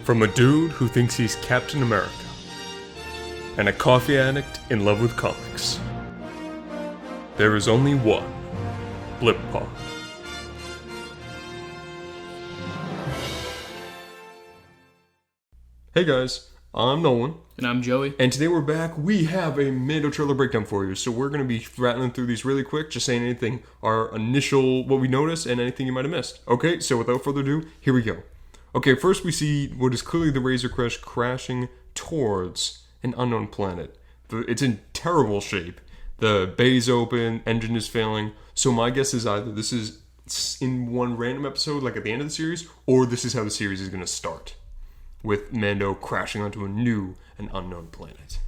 From a dude who thinks he's Captain America, and a coffee addict in love with comics, there is only one Blip Pod. Hey guys, I'm Nolan. And I'm Joey. And today we're back. We have a Mando trailer breakdown for you. So we're going to be rattling through these really quick, just saying anything, our initial, what we noticed, and anything you might have missed. Okay, so without further ado, here we go. Okay, first we see what is clearly the Razor Crest crashing towards an unknown planet. It's in terrible shape. The bay's open, engine is failing. So my guess is either this is in one random episode, like at the end of the series, or this is how the series is going to start, with Mando crashing onto a new and unknown planet.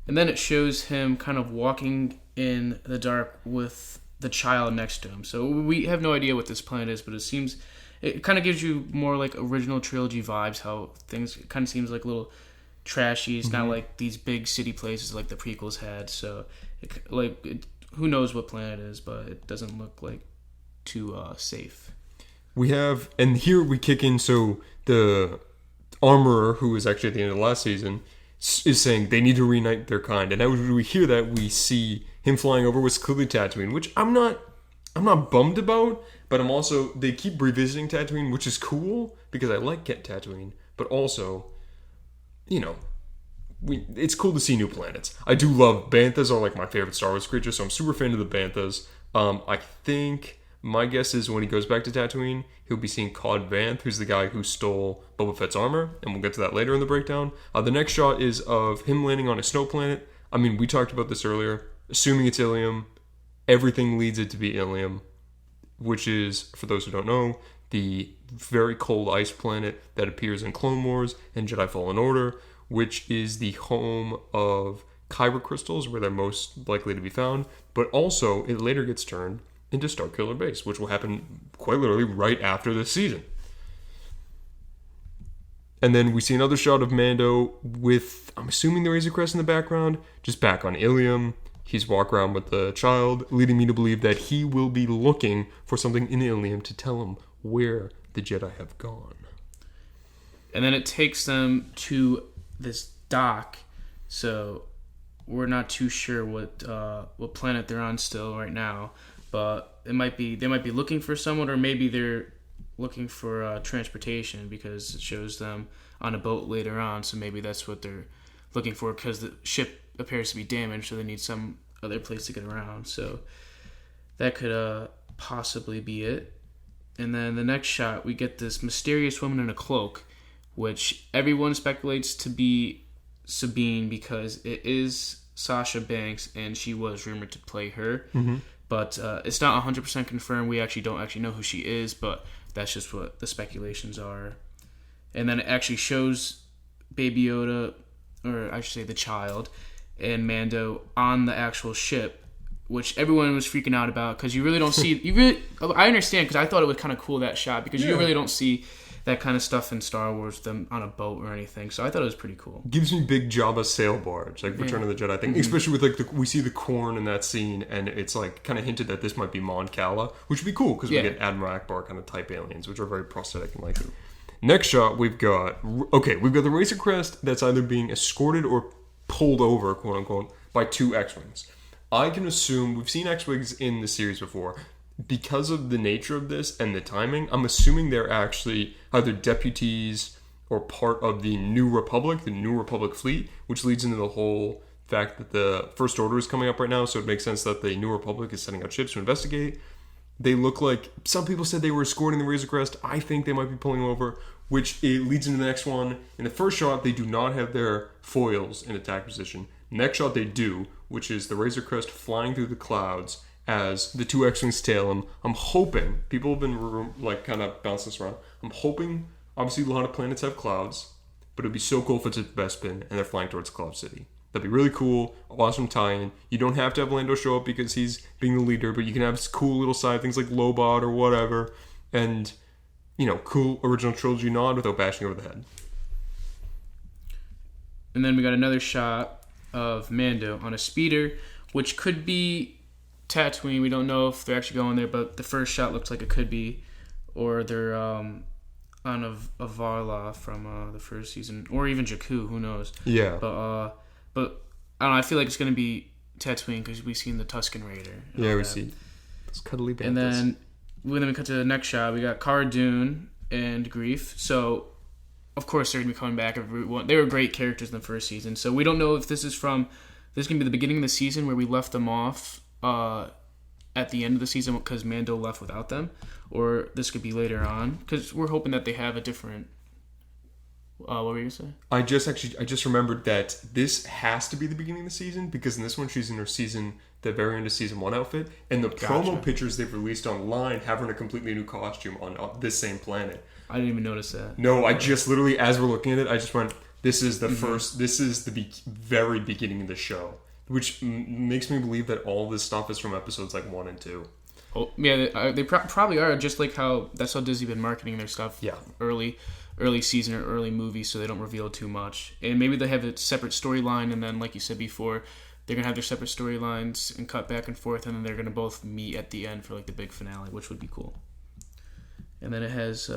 And then it shows him kind of walking in the dark with the child next to him. So we have no idea what this planet is, but it kind of gives you more like original trilogy vibes, how things kind of seems like a little trashy. It's not like these big city places like the prequels had. So who knows what planet it is, but it doesn't look like too safe. And here we kick in, so the Armorer, who was actually at the end of the last season, is saying they need to reunite their kind. And as we hear that, we see him flying over what's clearly Tatooine, which I'm not bummed about, but I'm also, they keep revisiting Tatooine, which is cool, because I like Tatooine, but also, it's cool to see new planets. I do love Banthas, are like my favorite Star Wars creatures, so I'm super fan of the Banthas. I think my guess is when he goes back to Tatooine, he'll be seeing Cod Vanth, who's the guy who stole Boba Fett's armor, and we'll get to that later in the breakdown. The next shot is of him landing on a snow planet. I mean, we talked about this earlier. Assuming it's Ilium, everything leads it to be Ilium, which is, for those who don't know, the very cold ice planet that appears in Clone Wars and Jedi Fallen Order, which is the home of Kyber crystals, where they're most likely to be found, but also it later gets turned into Starkiller Base, which will happen quite literally right after this season. And then we see another shot of Mando with, I'm assuming the Razor Crest in the background, just back on Ilium. He's walking around with the child, leading me to believe that he will be looking for something in Ilium to tell him where the Jedi have gone. And then it takes them to this dock, so we're not too sure what planet they're on still right now. But they might be looking for someone, or maybe they're looking for transportation, because it shows them on a boat later on. So maybe that's what they're looking for, because the ship appears to be damaged, so they need some other place to get around. So that could possibly be it. And then the next shot, we get this mysterious woman in a cloak, which everyone speculates to be Sabine, because it is Sasha Banks, and she was rumored to play her. Mm-hmm. But it's not 100% confirmed. We actually don't know who she is, but that's just what the speculations are. And then it actually shows Baby Yoda, or I should say the child, and Mando on the actual ship, which everyone was freaking out about, because you really don't see... I understand, because I thought it was kind of cool, that shot, because you really don't see that kind of stuff in Star Wars, them on a boat or anything. So I thought it was pretty cool. Gives me big Jabba sail barge, like Return of the Jedi thing. Mm-hmm. Especially with we see the corn in that scene, and it's like kind of hinted that this might be Mon Cala, which would be cool, because we get Admiral Akbar kind of type aliens, which are very prosthetic and like it. Next shot, we've got the Razor Crest that's either being escorted or pulled over, quote unquote, by two X-Wings. I can assume, we've seen X-Wings in the series before. Because of the nature of this and the timing, I'm assuming they're actually either deputies or part of the New Republic fleet, which leads into the whole fact that the First Order is coming up right now, so it makes sense that the New Republic is sending out ships to investigate. They look like, some people said they were escorting the Razor Crest. I think they might be pulling over, which it leads into the next one. In the first shot, they do not have their foils in attack position. Next shot, they do, which is the Razor Crest flying through the clouds as the two X-Wings tail him. I'm hoping, people have been kind of bouncing this around. I'm hoping, obviously a lot of planets have clouds, but it'd be so cool if it's at Bespin and they're flying towards Cloud City. That'd be really cool, awesome tie-in. You don't have to have Lando show up because he's being the leader, but you can have cool little side things like Lobot or whatever, and, cool original trilogy nod without bashing over the head. And then we got another shot of Mando on a speeder, which could be Tatooine. We don't know if they're actually going there, but the first shot looks like it could be, or they're on Avarla from the first season, or even Jakku, who knows? Yeah. But I don't know. I feel like it's gonna be Tatooine because we've seen the Tusken Raider. Yeah, we see those cuddly banthas. And then when we cut to the next shot, we got Cara Dune and Greef. So of course they're gonna be coming back. They were great characters in the first season. So we don't know if this is gonna be the beginning of the season where we left them off at the end of the season because Mando left without them, or this could be later on because we're hoping that they have a different. What were you gonna say? I just remembered that this has to be the beginning of the season because in this one she's in her the very end of season 1 outfit, and the promo pictures they've released online have her in a completely new costume on this same planet. I didn't even notice that. No, I just literally, as we're looking at it, I just went, this is the first, this is the very beginning of the show, which makes me believe that all this stuff is from episodes like 1 and 2. Oh, yeah, they probably are, just like that's how Disney been marketing their stuff. Yeah. Early season or early movie, so they don't reveal too much. And maybe they have a separate storyline, and then, like you said before, they're gonna have their separate storylines and cut back and forth, and then they're gonna both meet at the end for like the big finale, which would be cool. And then it has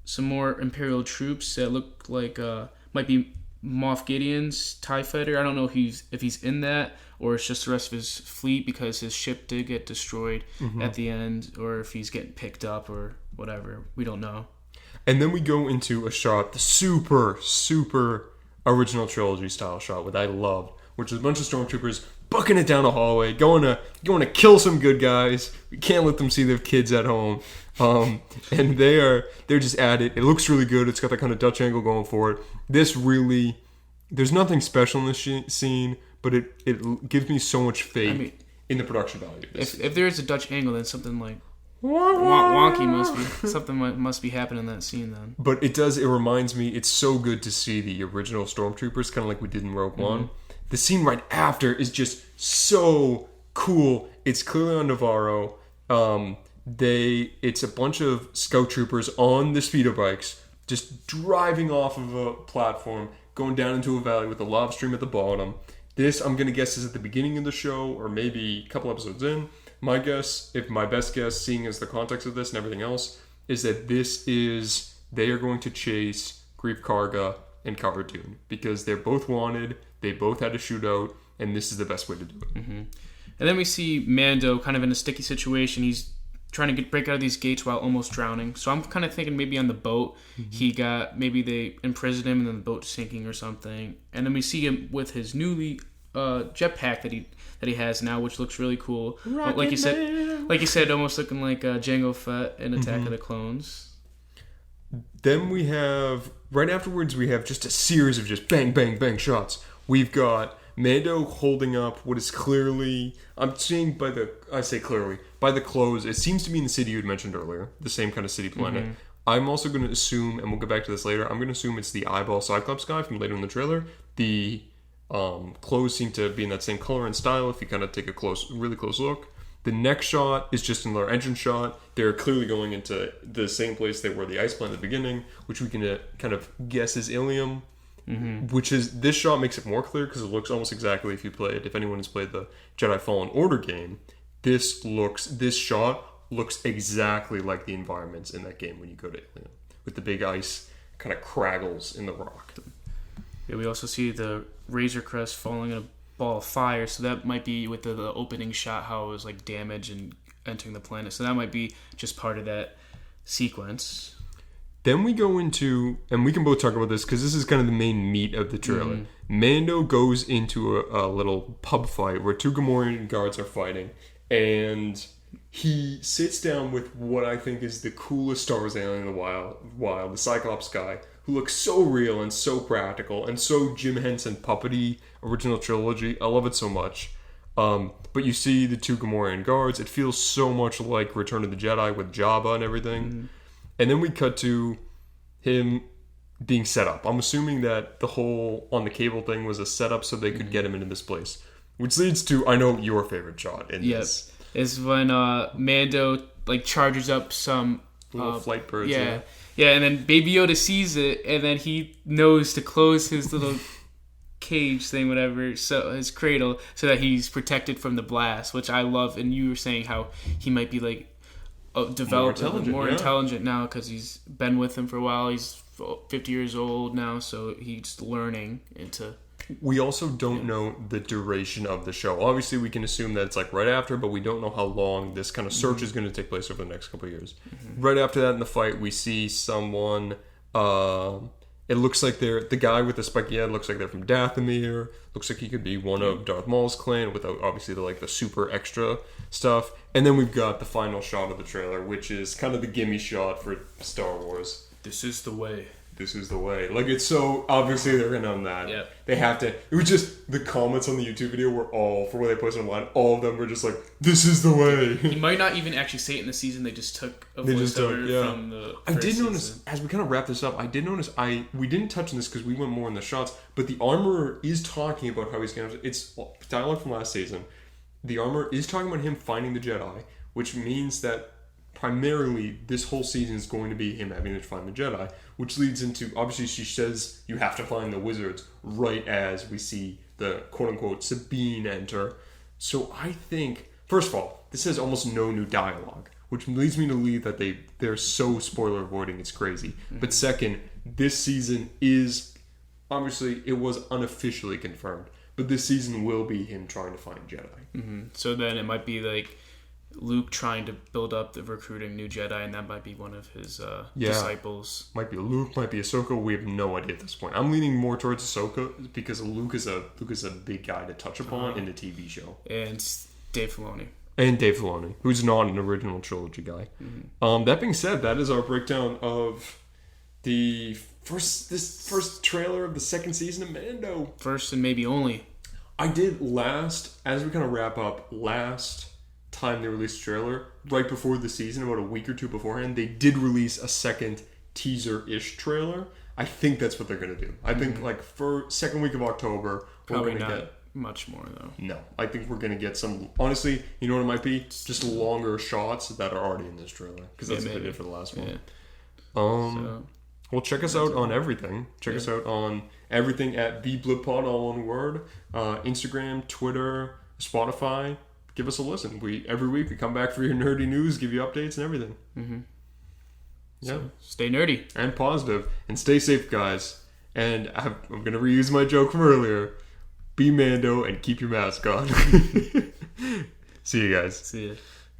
some more Imperial troops that look like might be Moff Gideon's TIE fighter. I don't know if he's in that, or it's just the rest of his fleet because his ship did get destroyed at the end, or if he's getting picked up or whatever. We don't know. And then we go into a shot, the super, super original trilogy style shot, what I loved, which is a bunch of stormtroopers bucking it down a hallway, going to kill some good guys. We can't let them see their kids at home. And they're just at it. It looks really good. It's got that kind of Dutch angle going for it. There's nothing special in this scene, but it gives me so much faith in the production value of this. If there is a Dutch angle, then something like wonky must be happening in that scene then. But it reminds me, it's so good to see the original stormtroopers, kind of like we did in Rogue One. The scene right after is just so cool. It's clearly on Navarro. It's a bunch of scout troopers on the speeder bikes, just driving off of a platform, going down into a valley with a lava stream at the bottom. This, I'm going to guess, is at the beginning of the show, or maybe a couple episodes in. My best guess, seeing as the context of this and everything else, is that they are going to chase Greef Karga and Cara Dune because they're both wanted, they both had a shootout, and this is the best way to do it. Mm-hmm. And then we see Mando kind of in a sticky situation. He's trying to break out of these gates while almost drowning. So I'm kind of thinking maybe on the boat, maybe they imprisoned him and then the boat's sinking or something. And then we see him with his newly jetpack that he has now, which looks really cool. Like you said, almost looking like Jango Fett in Attack of the Clones. Then we have, right afterwards, we have just a series of just bang, bang, bang shots. We've got Mando holding up what is clearly, I'm seeing by the clothes, it seems to be in the city you had mentioned earlier, the same kind of city planet. I'm also going to assume, and we'll get back to this later, I'm going to assume it's the eyeball Cyclops guy from later in the trailer. The clothes seem to be in that same color and style if you kind of take a really close look. The next shot is just another engine shot. They're clearly going into the same place they were the ice planet at the beginning, which we can kind of guess is Ilium. Which is, this shot makes it more clear because it looks almost exactly if anyone has played the Jedi Fallen Order game, this shot looks exactly like the environments in that game when you go to Ilium, with the big ice kind of craggles in the rock. Yeah, we also see the Razor Crest falling in a ball of fire, so that might be with the opening shot, how it was like damaged and entering the planet. So that might be just part of that sequence. Then we go into, and we can both talk about this because this is kind of the main meat of the trailer. Mando goes into a little pub fight where two Gamorrean guards are fighting, and he sits down with what I think is the coolest Star Wars alien in the wild, the Cyclops guy, who looks so real and so practical and so Jim Henson puppety original trilogy. I love it so much. But you see the two Gamorrean guards. It feels so much like Return of the Jedi with Jabba and everything. And then we cut to him being set up. I'm assuming that the whole on the cable thing was a setup so they could get him into this place. Which leads to, I know, your favorite shot in this. Is when Mando charges up some little flight birds. Yeah, and then Baby Yoda sees it, and then he knows to close his little cage thing, whatever, so his cradle, so that he's protected from the blast, which I love. And you were saying how he might be developed more intelligent now because he's been with him for a while. He's 50 years old now, so he's learning into. We also don't know the duration of the show. Obviously, we can assume that it's like right after, but we don't know how long this kind of search is going to take place over the next couple of years. Right after that in the fight, we see someone. It looks like they're the guy with the spiky head. Looks like they're from Dathomir. Looks like he could be one of Darth Maul's clan, without obviously the super extra stuff. And then we've got the final shot of the trailer, which is kind of the gimme shot for Star Wars. This is the way. This is the way. Like, it's so obviously they're gonna own that. Yep. They have to. It was just the comments on the YouTube video were all for what they posted online. All of them were just like, "This is the way." He might not even actually say it in the season. They just took a voiceover from the. I did notice as we kind of wrap this up. I did notice we didn't touch on this because we went more in the shots. But the armorer is talking about how he's gonna. It's dialogue from last season. The armorer is talking about him finding the Jedi, which means that primarily this whole season is going to be him having to find the Jedi, which leads into, obviously she says you have to find the wizards right as we see the quote-unquote Sabine enter. So I think, first of all, this has almost no new dialogue, which leads me to believe that they're so spoiler avoiding, it's crazy. But second, this season is, obviously it was unofficially confirmed, but this season will be him trying to find Jedi. So then it might be like Luke trying to build up the recruiting new Jedi, and that might be one of his disciples. Might be Luke, might be Ahsoka. We have no idea at this point. I'm leaning more towards Ahsoka because Luke is a big guy to touch upon in the TV show. And Dave Filoni. And Dave Filoni, who's not an original trilogy guy. That being said, that is our breakdown of this first trailer of the second season of Mando. First and maybe only. I did as we kind of wrap up, last time they released a trailer, right before the season, about a week or two beforehand, they did release a second teaser-ish trailer. I think that's what they're going to do. I think like for second week of October, probably we're going to get much more though. No, I think we're going to get some, honestly, you know what it might be? Just longer shots that are already in this trailer, because that's what they did for the last one. Well, check us out on everything. Check us out on everything at TheBlipPod, all one word. Instagram, Twitter, Spotify. Give us a listen. Every week we come back for your nerdy news, give you updates and everything. So stay nerdy and positive, and stay safe, guys. And I'm going to reuse my joke from earlier. Be Mando and keep your mask on. See you guys. See ya.